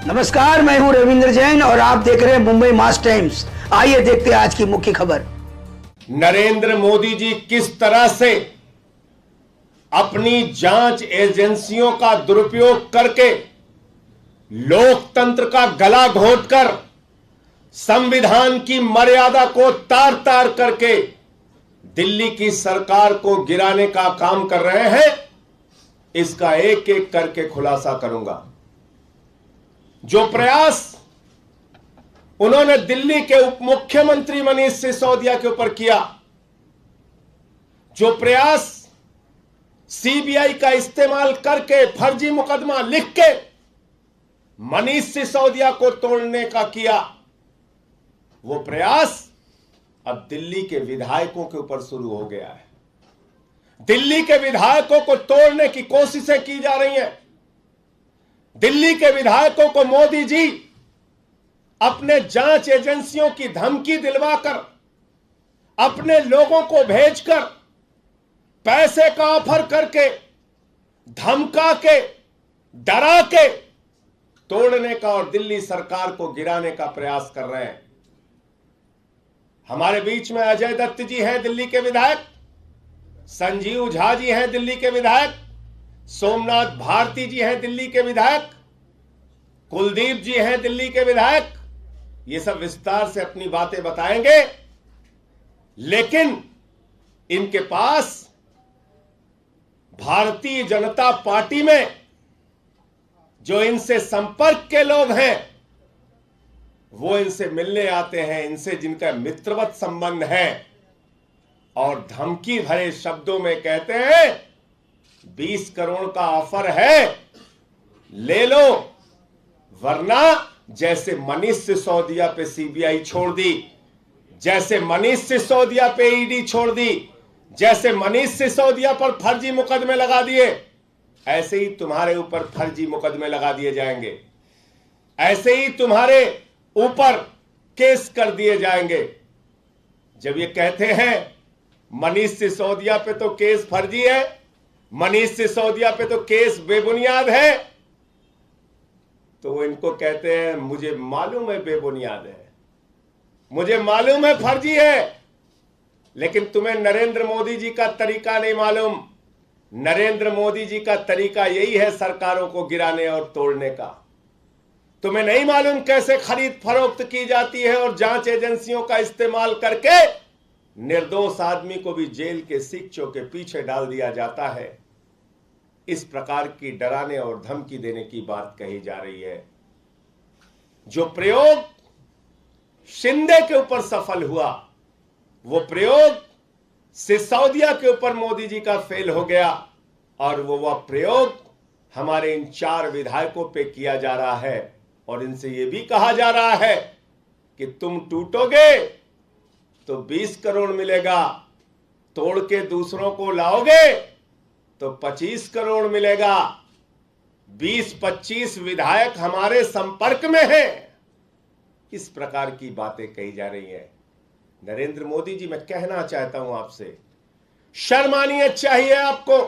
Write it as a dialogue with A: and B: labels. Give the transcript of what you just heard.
A: नमस्कार, मैं हूं रविंद्र जैन और आप देख रहे हैं मुंबई मास टाइम्स। आइए देखते हैं आज की मुख्य खबर।
B: नरेंद्र मोदी जी किस तरह से अपनी जांच एजेंसियों का दुरुपयोग करके लोकतंत्र का गला घोटकर संविधान की मर्यादा को तार तार करके दिल्ली की सरकार को गिराने का काम कर रहे हैं, इसका एक एक करके खुलासा करूंगा। जो प्रयास उन्होंने दिल्ली के उप मुख्यमंत्री मनीष सिसोदिया के ऊपर किया, जो प्रयास सीबीआई का इस्तेमाल करके फर्जी मुकदमा लिख के मनीष सिसोदिया को तोड़ने का किया, वो प्रयास अब दिल्ली के विधायकों के ऊपर शुरू हो गया है। दिल्ली के विधायकों को तोड़ने की कोशिशें की जा रही हैं। दिल्ली के विधायकों को मोदी जी अपने जांच एजेंसियों की धमकी दिलवाकर, अपने लोगों को भेजकर, पैसे का ऑफर करके, धमका के, डरा के तोड़ने का और दिल्ली सरकार को गिराने का प्रयास कर रहे हैं। हमारे बीच में अजय दत्त जी हैं, दिल्ली के विधायक, संजीव झा जी हैं, दिल्ली के विधायक, सोमनाथ भारती जी हैं, दिल्ली के विधायक, कुलदीप जी हैं, दिल्ली के विधायक। ये सब विस्तार से अपनी बातें बताएंगे, लेकिन इनके पास भारतीय जनता पार्टी में जो इनसे संपर्क के लोग हैं, वो इनसे मिलने आते हैं, इनसे जिनका मित्रवत संबंध है, और धमकी भरे शब्दों में कहते हैं 20 करोड़ का ऑफर है, ले लो, वरना जैसे मनीष सिसोदिया पे सीबीआई छोड़ दी, जैसे मनीष सिसोदिया पे ईडी छोड़ दी, जैसे मनीष सिसोदिया पर फर्जी मुकदमे लगा दिए, ऐसे ही तुम्हारे ऊपर फर्जी मुकदमे लगा दिए जाएंगे, ऐसे ही तुम्हारे ऊपर केस कर दिए जाएंगे। जब ये कहते हैं मनीष सिसोदिया पे तो केस फर्जी है, मनीष सिसोदिया पे तो केस बेबुनियाद है, तो वो इनको कहते हैं मुझे मालूम है बेबुनियाद है, मुझे मालूम है फर्जी है, लेकिन तुम्हें नरेंद्र मोदी जी का तरीका नहीं मालूम। नरेंद्र मोदी जी का तरीका यही है सरकारों को गिराने और तोड़ने का। तुम्हें नहीं मालूम कैसे खरीद फरोख्त की जाती है और जांच एजेंसियों का इस्तेमाल करके निर्दोष आदमी को भी जेल के सिक्चों के पीछे डाल दिया जाता है। इस प्रकार की डराने और धमकी देने की बात कही जा रही है। जो प्रयोग शिंदे के ऊपर सफल हुआ, वो प्रयोग सिसोदिया के ऊपर मोदी जी का फेल हो गया, और वह प्रयोग हमारे इन 4 विधायकों पे किया जा रहा है, और इनसे यह भी कहा जा रहा है कि तुम टूटोगे तो 20 करोड़ मिलेगा, तोड़ के दूसरों को लाओगे तो 25 करोड़ मिलेगा। 20-25 विधायक हमारे संपर्क में हैं। इस प्रकार की बातें कही जा रही हैं। नरेंद्र मोदी जी, मैं कहना चाहता हूं आपसे, शर्म आनी चाहिए आपको।